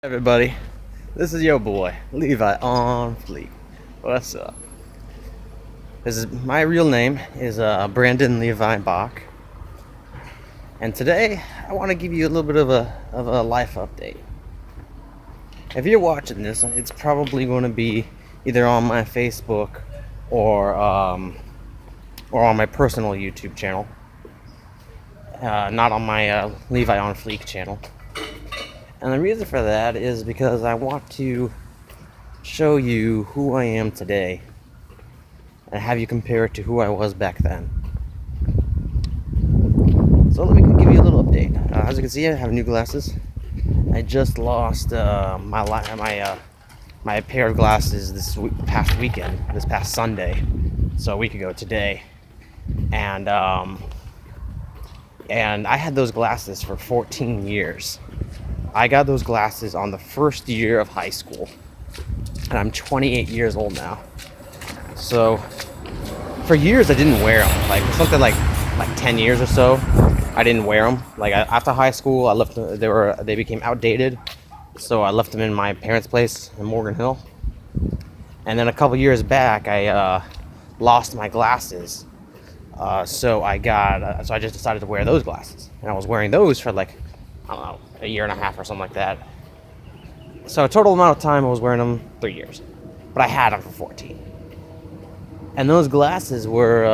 Everybody, this is your boy Levi on Fleek. What's up? This is my real name is Brandon Levi Bach, and today I want to give you a little bit of a life update. If you're watching this, it's probably going to be either on my Facebook or on my personal YouTube channel, not on my Levi on Fleek channel. And the reason for that is because I want to show you who I am today and have you compare it to who I was back then. So let me give you a little update. As you can see, I have new glasses. I just lost my pair of glasses this past Sunday, so a week ago today, and I had those glasses for 14 years. I got those glasses on the first year of high school, and I'm 28 years old now. So for years I didn't wear them. Like something like 10 years or so, I didn't wear them. Like after high school, I left. They became outdated, so I left them in my parents' place in Morgan Hill. And then a couple years back, I lost my glasses. So I just decided to wear those glasses, and I was wearing those for like, I don't know, a year and a half or something like that. So a total amount of time I was wearing them 3 years, but I had them for 14. And those glasses were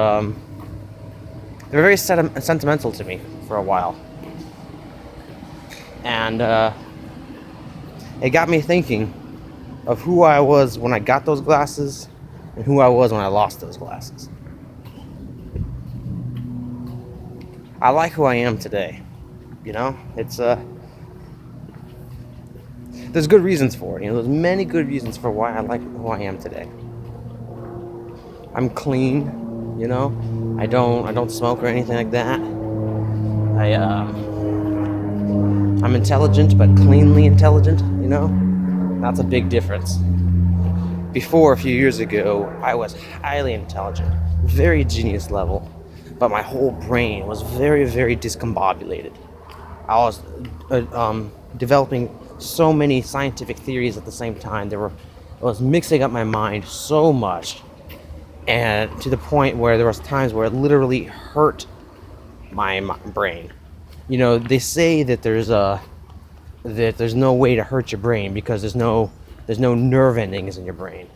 they were very sentimental to me for a while, and it got me thinking of who I was when I got those glasses and who I was when I lost those glasses. I like who I am today. You know, it's there's good reasons for it. You know, there's many good reasons for why I like who I am today. I'm clean, you know. I don't smoke or anything like that. I'm intelligent, but cleanly intelligent. You know, that's a big difference. Before, a few years ago, I was highly intelligent, very genius level, but my whole brain was very, very discombobulated. I was developing so many scientific theories at the same time. I was mixing up my mind so much, and to the point where there was times where it literally hurt my brain. You know, they say that there's no way to hurt your brain because there's no nerve endings in your brain.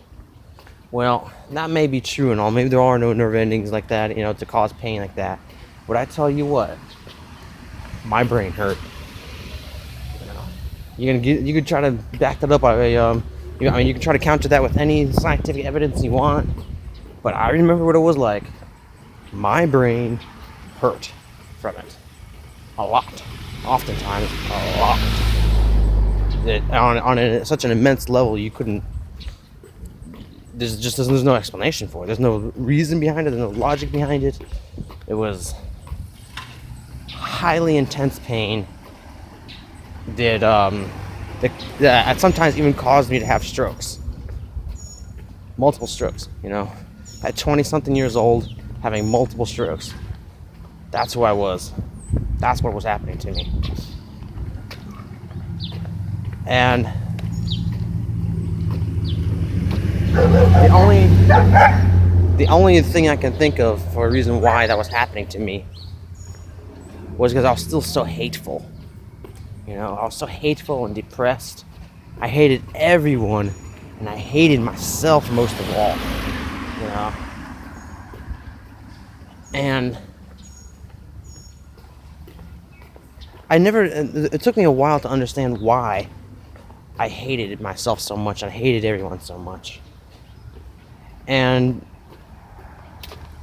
Well, that may be true and all. Maybe there are no nerve endings like that, you know, to cause pain like that. But I tell you what, my brain hurt. You know, you could try to back that up by you can try to counter that with any scientific evidence you want. But I remember what it was like. My brain hurt from it a lot, oftentimes a lot. That on such an immense level, you couldn't. There's no explanation for it. There's no reason behind it. There's no logic behind it. It was highly intense pain that sometimes even caused me to have strokes, multiple strokes. You know, at 20 something years old, having multiple strokes. That's who I was. That's what was happening to me. And the only thing I can think of for a reason why that was happening to me was because I was still so hateful. You know, I was so hateful and depressed. I hated everyone, and I hated myself most of all. You know, and it took me a while to understand why I hated myself so much. I hated everyone so much. And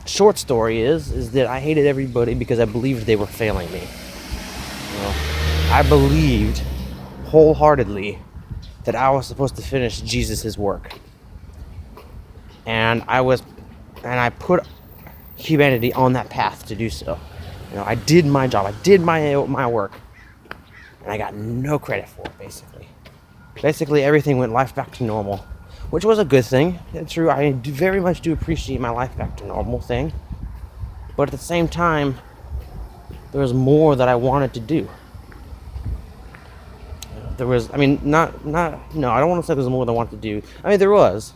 short story is that I hated everybody because I believed they were failing me. You know, I believed wholeheartedly that I was supposed to finish Jesus' work. And I put humanity on that path to do so. You know, I did my job. I did my work. And I got no credit for it, basically. Basically, everything went life back to normal, which was a good thing. It's true. I very much do appreciate my life back to normal thing. But at the same time, there was more that I wanted to do. there was, I mean, no, I don't want to say there was more than I wanted to do. I mean, there was,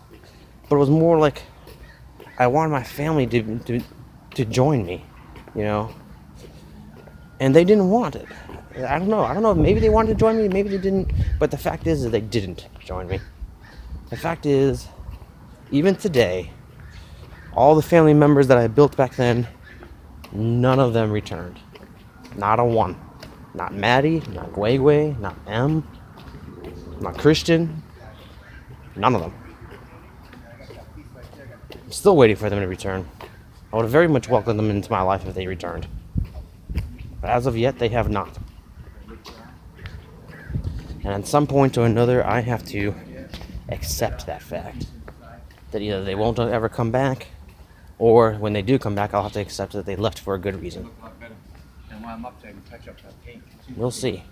but it was more like I wanted my family to join me, you know, and they didn't want it. I don't know, maybe they wanted to join me, maybe they didn't, but the fact is that they didn't join me. The fact is, even today, all the family members that I built back then, none of them returned. Not a one. Not Maddie, not Gwegwe, not M, not Christian. None of them. I'm still waiting for them to return. I would have very much welcomed them into my life if they returned. But as of yet, they have not. And at some point or another, I have to accept that fact. That either they won't ever come back, or when they do come back, I'll have to accept that they left for a good reason. We'll see.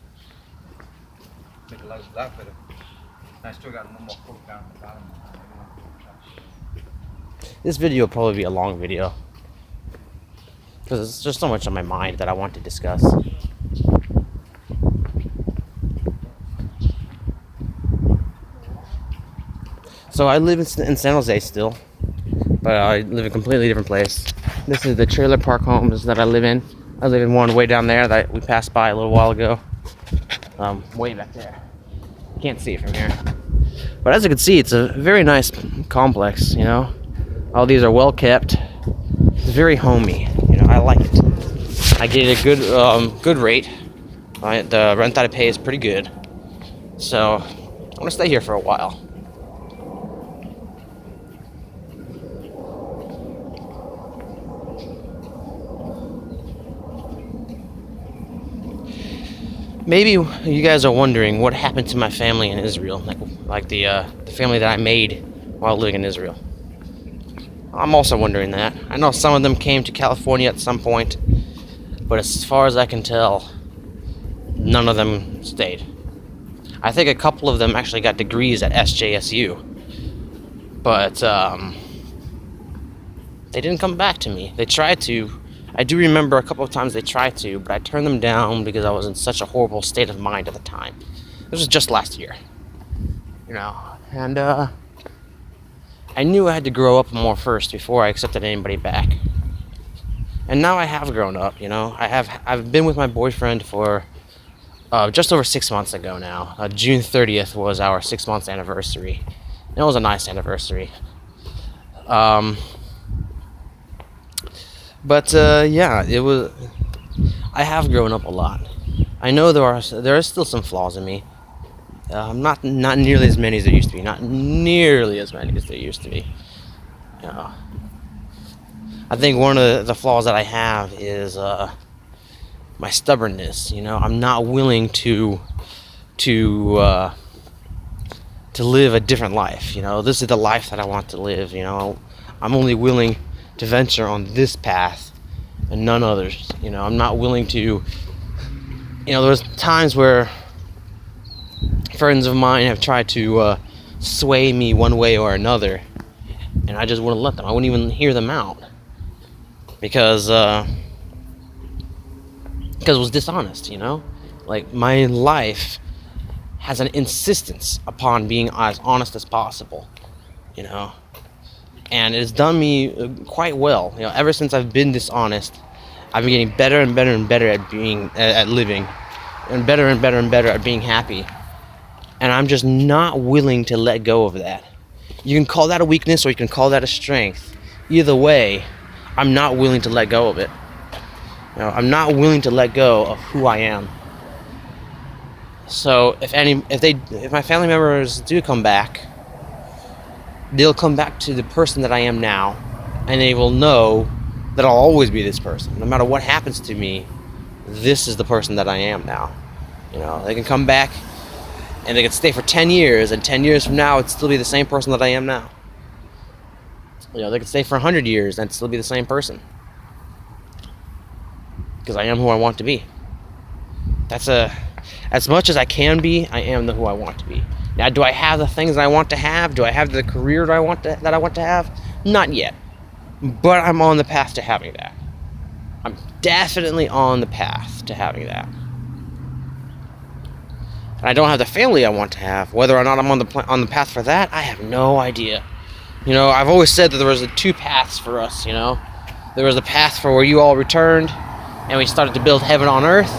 This video will probably be a long video, because there's just so much on my mind that I want to discuss. So I live in San Jose still, but I live in a completely different place. This is the trailer park homes that I live in. I live in one way down there that we passed by a little while ago. Way back there. Can't see it from here. But as you can see, it's a very nice complex, you know. All these are well kept. It's very homey, you know, I like it. I get a good rate. The rent that I pay is pretty good. So I'm gonna stay here for a while. Maybe you guys are wondering what happened to my family in Israel, like the family that I made while living in Israel. I'm also wondering that. I know some of them came to California at some point, but as far as I can tell, none of them stayed. I think a couple of them actually got degrees at SJSU, but they didn't come back to me. They tried to. I do remember a couple of times they tried to, but I turned them down because I was in such a horrible state of mind at the time. This was just last year, you know, and I knew I had to grow up more first before I accepted anybody back. And now I have grown up, you know. I've been with my boyfriend for just over 6 months ago now. June 30th was our 6 months anniversary. And it was a nice anniversary. But yeah, it was. I have grown up a lot. I know there are still some flaws in me. Not nearly as many as there used to be. Not nearly as many as there used to be. You know, I think one of the flaws that I have is my stubbornness. You know, I'm not willing to live a different life. You know, this is the life that I want to live. You know, I'm only willing to venture on this path and none others. You know, I'm not willing to, you know, there's times where friends of mine have tried to sway me one way or another, and I just wouldn't let them. I wouldn't even hear them out because it was dishonest, you know? Like, my life has an insistence upon being as honest as possible, you know? And it's done me quite well. You know, ever since I've been dishonest, I've been getting better and better and better at living, and better at being happy. And I'm just not willing to let go of that. You can call that a weakness or you can call that a strength. Either way, I'm not willing to let go of it. You know, I'm not willing to let go of who I am. So if my family members do come back, they'll come back to the person that I am now, and they will know that I'll always be this person. No matter what happens to me, this is the person that I am now. You know, they can come back and they can stay for 10 years, and 10 years from now, it'd still be the same person that I am now. You know, they could stay for 100 years and still be the same person. Because I am who I want to be. As much as I can be, I am who I want to be. Now, do I have the things that I want to have? Do I have the career that I want to have? Not yet. But I'm on the path to having that. I'm definitely on the path to having that. And I don't have the family I want to have. Whether or not I'm on the path for that, I have no idea. I've always said that there was two paths for us. There was a path for where you all returned, and we started to build heaven on earth,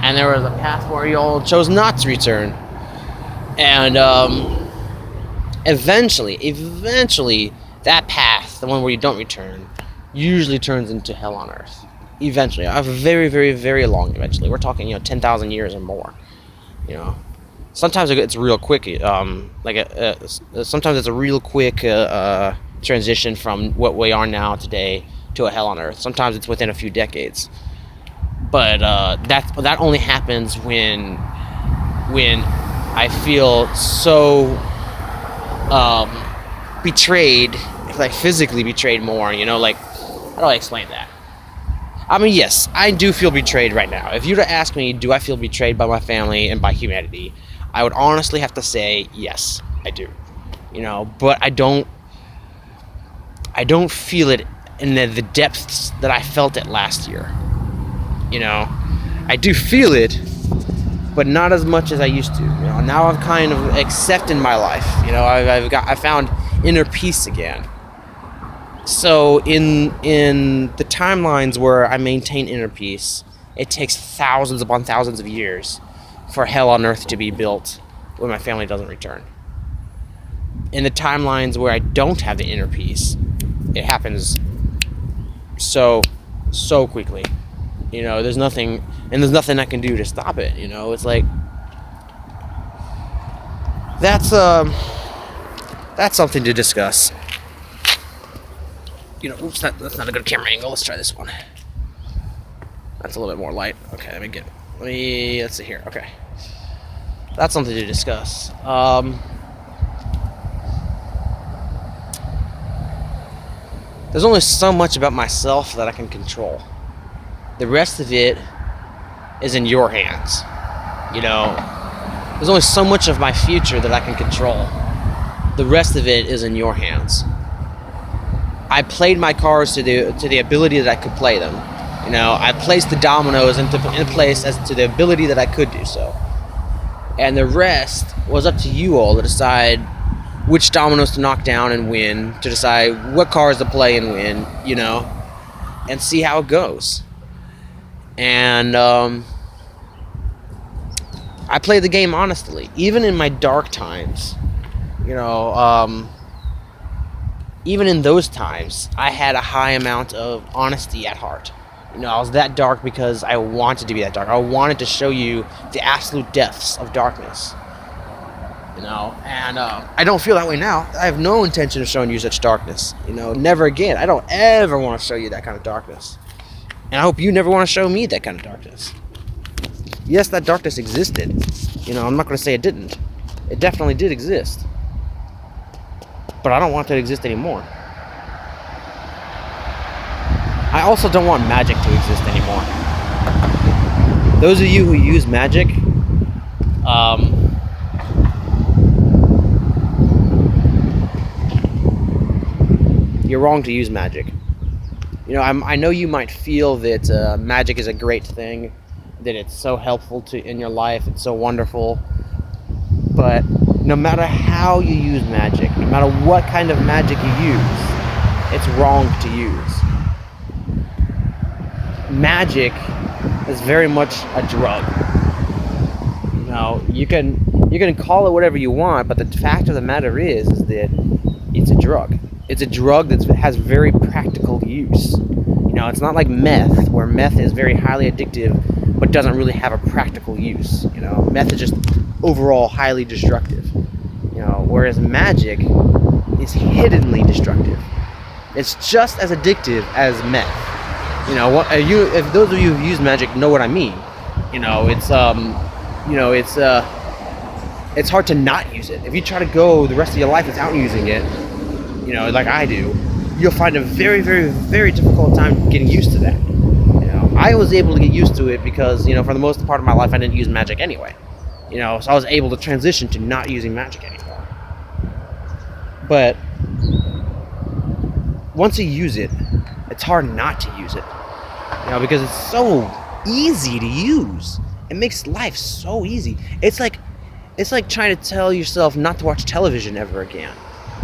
and there was a path where you all chose not to return. And eventually, that path, the one where you don't return, usually turns into hell on earth. Eventually, a very, very, very long. Eventually, we're talking 10,000 years or more. Sometimes it's real quick. Sometimes it's a real quick transition from what we are now today to a hell on earth. Sometimes it's within a few decades. But that only happens when I feel so betrayed, like physically betrayed more. How do I explain that? I mean, yes, I do feel betrayed right now. If you were to ask me, do I feel betrayed by my family and by humanity, I would honestly have to say, yes, I do. But I don't feel it in the depths that I felt it last year. I do feel it, but not as much as I used to. Now I've kind of accepted my life. I found inner peace again. So in the timelines where I maintain inner peace, it takes thousands upon thousands of years for hell on earth to be built when my family doesn't return. In the timelines where I don't have the inner peace, it happens so quickly. There's nothing I can do to stop it. It's like that's something to discuss. Oops, that's not a good camera angle. Let's try this one. That's a little bit more light. Okay, let's see here. Okay. That's something to discuss. There's only so much about myself that I can control. The rest of it is in your hands. There's only so much of my future that I can control. The rest of it is in your hands. I played my cards to the ability that I could play them. I placed the dominoes in place as to the ability that I could do so. And the rest was up to you all to decide which dominoes to knock down and win, to decide what cards to play and win, and see how it goes. And I play the game honestly, even in my dark times. Even in those times, I had a high amount of honesty at heart. I was that dark because I wanted to be that dark. I wanted to show you the absolute depths of darkness. And I don't feel that way now. I have no intention of showing you such darkness. Never again. I don't ever want to show you that kind of darkness. And I hope you never want to show me that kind of darkness. Yes, that darkness existed. I'm not going to say it didn't. It definitely did exist. But I don't want it to exist anymore. I also don't want magic to exist anymore. Those of you who use magic, you're wrong to use magic. I know you might feel that magic is a great thing, that it's so helpful in your life, it's so wonderful, but no matter how you use magic, no matter what kind of magic you use, it's wrong to use. Magic is very much a drug. You can call it whatever you want, but the fact of the matter is that it's a drug. It's a drug that has very practical use. It's not like meth, where meth is very highly addictive, but doesn't really have a practical use. Meth is just overall highly destructive. Whereas magic is hiddenly destructive. It's just as addictive as meth. If those of you who use magic know what I mean, it's hard to not use it. If you try to go the rest of your life without using it, like I do, you'll find a very, very, very difficult time getting used to that. I was able to get used to it because, for the most part of my life, I didn't use magic anyway. So I was able to transition to not using magic anymore. But once you use it, it's hard not to use it. Because it's so easy to use. It makes life so easy. It's like trying to tell yourself not to watch television ever again,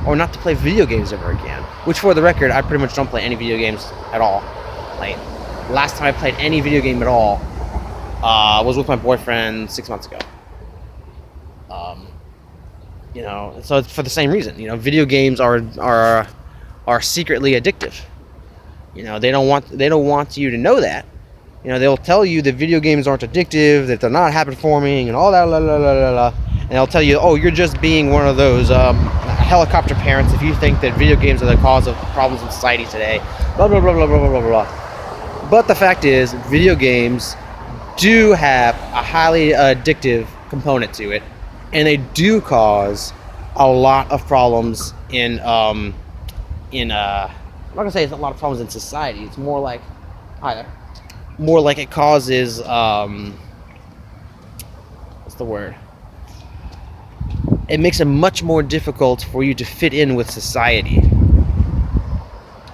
or not to play video games ever again. Which, for the record, I pretty much don't play any video games at all. Like, last time I played any video game at all was with my boyfriend 6 months ago. So it's for the same reason. Video games are secretly addictive. They don't want you to know that. They'll tell you that video games aren't addictive, that they're not habit forming, and all that, la la la la la. And they'll tell you, oh, you're just being one of those helicopter parents if you think that video games are the cause of problems in society today. Blah blah blah blah blah blah blah. But the fact is, video games do have a highly addictive component to it, and they do cause a lot of problems in I'm not gonna say it's a lot of problems in society. It's more like it causes what's the word? It makes it much more difficult for you to fit in with society.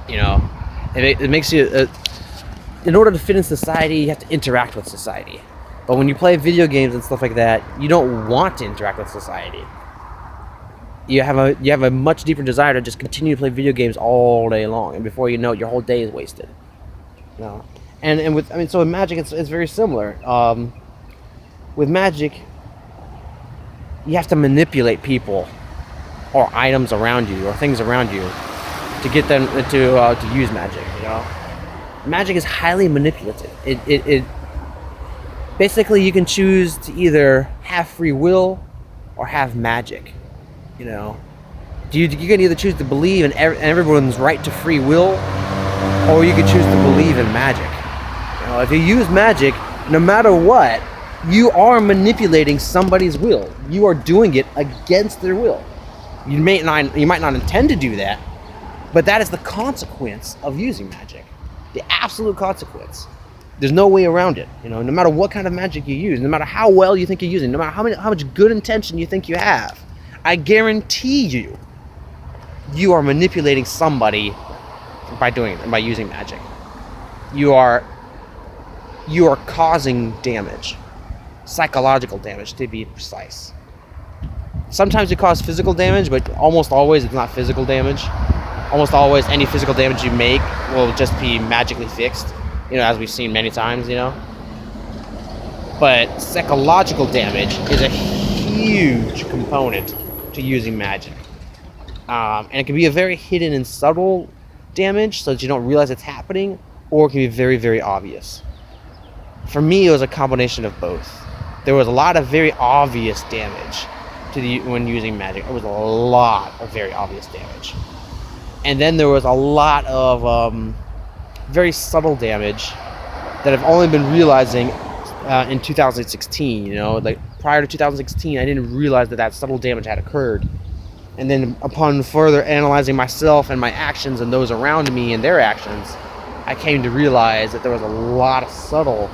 It makes you in order to fit in society, you have to interact with society. But when you play video games and stuff like that, you don't want to interact with society. You have a much deeper desire to just continue to play video games all day long, and before you know it, your whole day is wasted. So with Magic, it's very similar. With Magic, you have to manipulate people, or items around you, or things around you, to get them to use Magic. Magic is highly manipulative. It basically, you can choose to either have free will or have magic. You can either choose to believe in everyone's right to free will, or you can choose to believe in magic. If you use magic, no matter what, you are manipulating somebody's will. You are doing it against their will. You might not intend to do that, but that is the consequence of using magic. The absolute consequence. There's no way around it. No matter what kind of magic you use, no matter how well you think you're using, no matter how much good intention you think you have, I guarantee you are manipulating somebody by using magic. You are causing damage, psychological damage to be precise. Sometimes you cause physical damage, but almost always it's not physical damage. Almost always any physical damage you make will just be magically fixed, as we've seen many times, But psychological damage is a huge component to using magic. And it can be a very hidden and subtle damage so that you don't realize it's happening, or it can be very, very obvious. For me, it was a combination of both. There was a lot of very obvious damage when using magic. There was a lot of very obvious damage. And then there was a lot of very subtle damage that I've only been realizing in 2016. Like prior to 2016, I didn't realize that subtle damage had occurred. And then upon further analyzing myself and my actions and those around me and their actions, I came to realize that there was a lot of subtle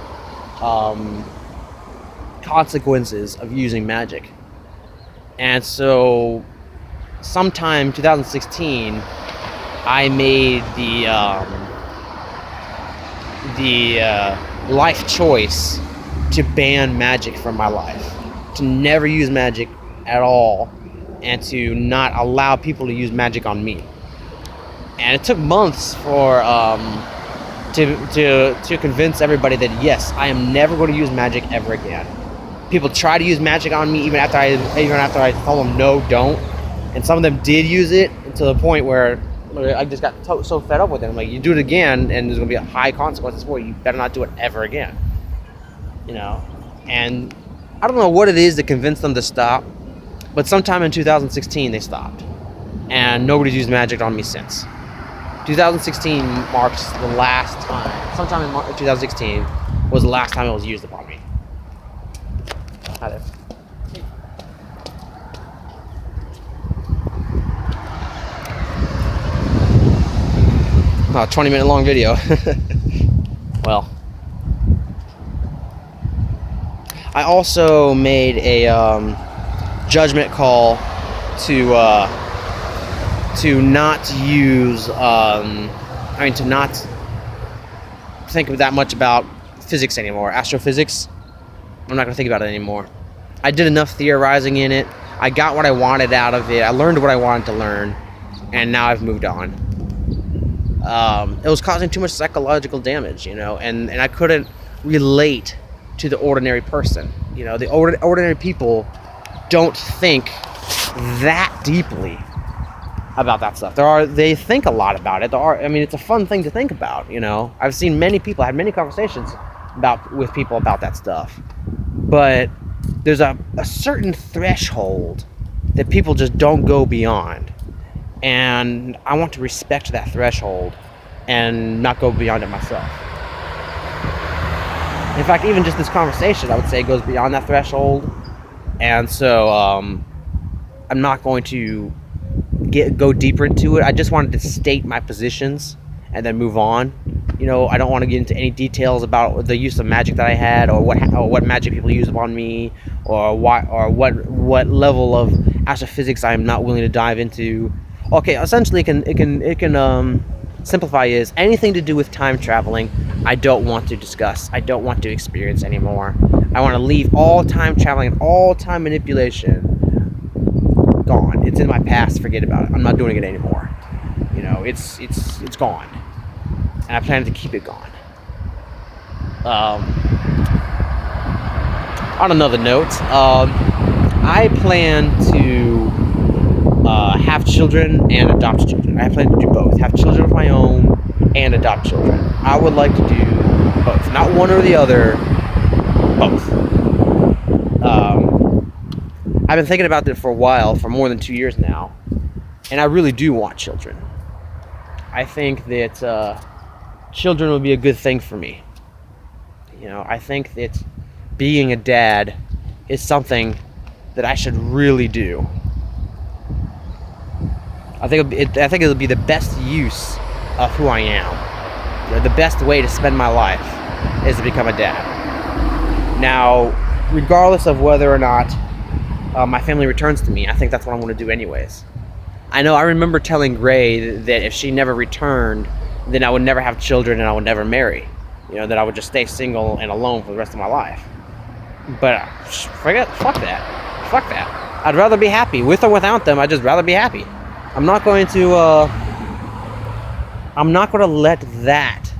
consequences of using magic. And so sometime 2016, I made the life choice to ban magic from my life, to never use magic at all, and to not allow people to use magic on me. And it took months for to convince everybody that yes, I am never going to use magic ever again. People try to use magic on me even after I told them no, don't. And some of them did use it to the point where I just got so fed up with it. I'm like, you do it again, and there's going to be a high consequences for you. You better not do it ever again. And I don't know what it is that convinced them to stop, but sometime in 2016 they stopped, and nobody's used magic on me since. 2016 marks the last time. Sometime in 2016 was the last time it was used upon me. Hi there. 20-minute long video. Well, I also made a judgment call to not use, to not think that much about physics anymore, astrophysics. I'm not going to think about it anymore. I did enough theorizing in it. I got what I wanted out of it. I learned what I wanted to learn, and now I've moved on. It was causing too much psychological damage, and I couldn't relate to the ordinary person. The ordinary people don't think that deeply about that stuff. They think a lot about it. It's a fun thing to think about. I've seen many people, had many conversations with people about that stuff, but there's a certain threshold that people just don't go beyond, and I want to respect that threshold and not go beyond it myself. In fact, even just this conversation, I would say, goes beyond that threshold, and so I'm not going to go deeper into it. I just wanted to state my positions and then move on. I don't want to get into any details about the use of magic that I had, or what magic people use upon me, or what level of astrophysics I am not willing to dive into. Okay, essentially, it can simplify is anything to do with time traveling. I don't want to discuss. I don't want to experience anymore. I want to leave all time traveling and all time manipulation gone. It's in my past. Forget about it. I'm not doing it anymore. It's gone. And I plan to keep it gone. On another note, I plan to have children and adopt children. I plan to do both. Have children of my own and adopt children. I would like to do both. Not one or the other. Both. I've been thinking about it for a while, for more than 2 years now. And I really do want children. I think that children would be a good thing for me. I think that being a dad is something that I should really do. I think it'll be the best use of who I am. The best way to spend my life is to become a dad. Now, regardless of whether or not my family returns to me, I think that's what I'm going to do anyways. I remember telling Gray that if she never returned, then I would never have children and I would never marry. That I would just stay single and alone for the rest of my life. But fuck that. I'd rather be happy. With or without them, I'd just rather be happy. I'm not going to let that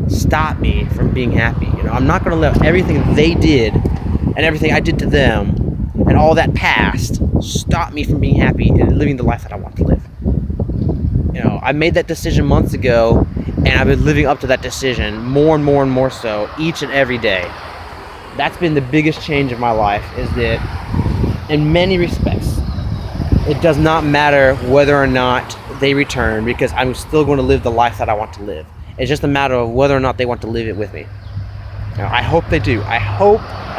stop me from being happy. I'm not going to let everything they did and everything I did to them and all that past stop me from being happy and living the life that I want to live. I made that decision months ago, and I've been living up to that decision more and more and more so each and every day. That's been the biggest change of my life, is that in many respects, it does not matter whether or not they return, because I'm still going to live the life that I want to live. It's just a matter of whether or not they want to live it with me. I hope they do. I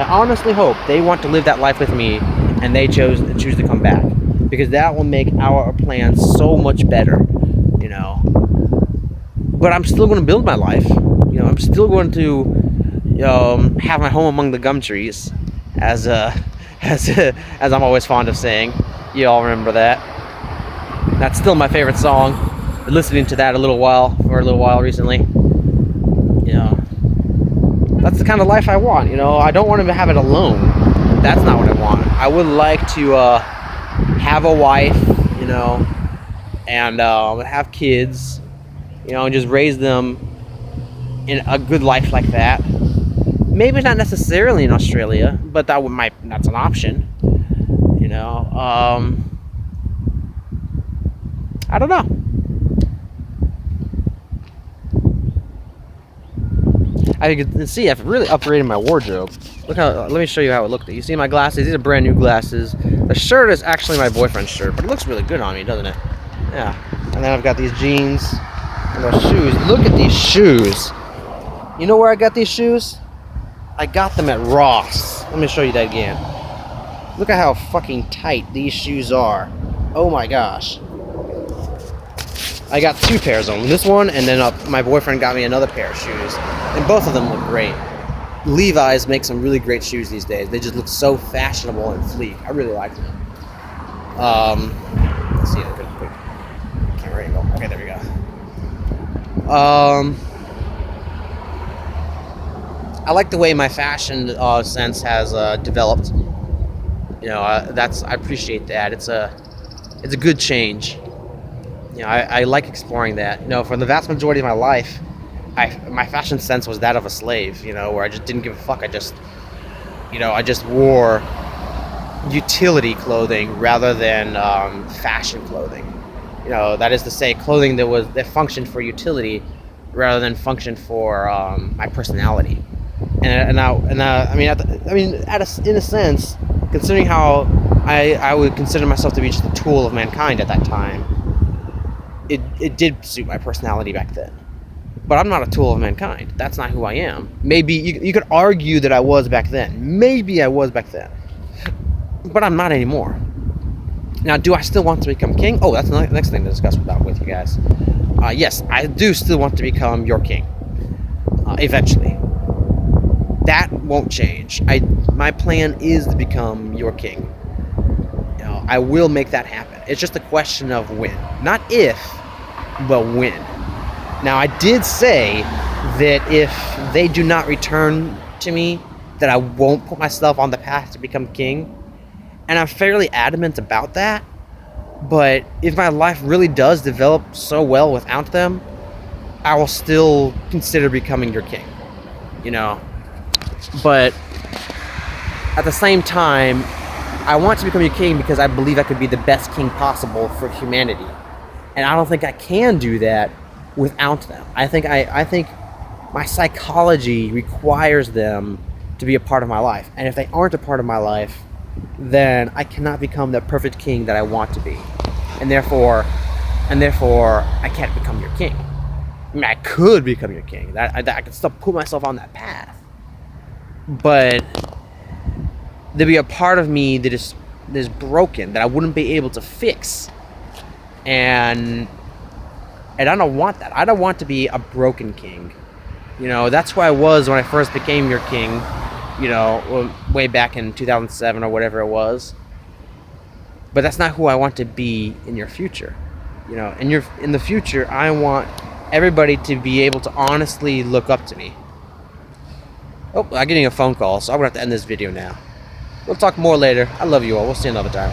honestly hope they want to live that life with me, and they choose to come back, because that will make our plans so much better. But I'm still going to build my life. I'm still going to have my home among the gum trees, as I'm always fond of saying. You all remember that. That's still my favorite song. Been listening to that for a little while recently. That's the kind of life I want. I don't want to have it alone. That's not what I want. I would like to have a wife, and have kids, and just raise them in a good life like that. Maybe not necessarily in Australia, but that's an option. I don't know. I can see I've really upgraded my wardrobe. Let me show you how it looked. You see my glasses? These are brand new glasses. The shirt is actually my boyfriend's shirt, but it looks really good on me, doesn't it? Yeah. And then I've got these jeans and those shoes. Look at these shoes. You know where I got these shoes? I got them at Ross. Let me show you that again. Look at how fucking tight these shoes are. Oh my gosh. I got 2 pairs of them. This one, and then my boyfriend got me another pair of shoes. And both of them look great. Levi's make some really great shoes these days. They just look so fashionable and sleek. I really like them. Let's see, a good quick camera angle. Okay, there we go. I like the way my fashion sense has developed. You know, I appreciate that. It's a good change. You know, I like exploring that. You know, for the vast majority of my life, my fashion sense was that of a slave. You know, where I just didn't give a fuck. I just wore utility clothing rather than fashion clothing. You know, that is to say, clothing that functioned for utility rather than functioned for my personality. In a sense, considering how I would consider myself to be just a tool of mankind at that time, it did suit my personality back then. But I'm not a tool of mankind. That's not who I am. Maybe you could argue that I was back then. Maybe I was back then. But I'm not anymore. Now, do I still want to become king? Oh, that's the next thing to discuss with you guys. Yes, I do still want to become your king. Eventually. That won't change. My plan is to become your king. You know, I will make that happen. It's just a question of when. Not if, but when. Now, I did say that if they do not return to me, that I won't put myself on the path to become king. And I'm fairly adamant about that. But if my life really does develop so well without them, I will still consider becoming your king. You know? But at the same time, I want to become your king because I believe I could be the best king possible for humanity. And I don't think I can do that without them. I think my psychology requires them to be a part of my life. And if they aren't a part of my life, then I cannot become the perfect king that I want to be. And therefore I can't become your king. I mean, I could become your king. I could still put myself on that path. But there'd be a part of me that is broken, that I wouldn't be able to fix. And I don't want that. I don't want to be a broken king. You know, that's who I was when I first became your king, you know, way back in 2007 or whatever it was. But that's not who I want to be in your future. You know, in the future, I want everybody to be able to honestly look up to me. Oh, I'm getting a phone call, so I'm going to have to end this video now. We'll talk more later. I love you all. We'll see you another time.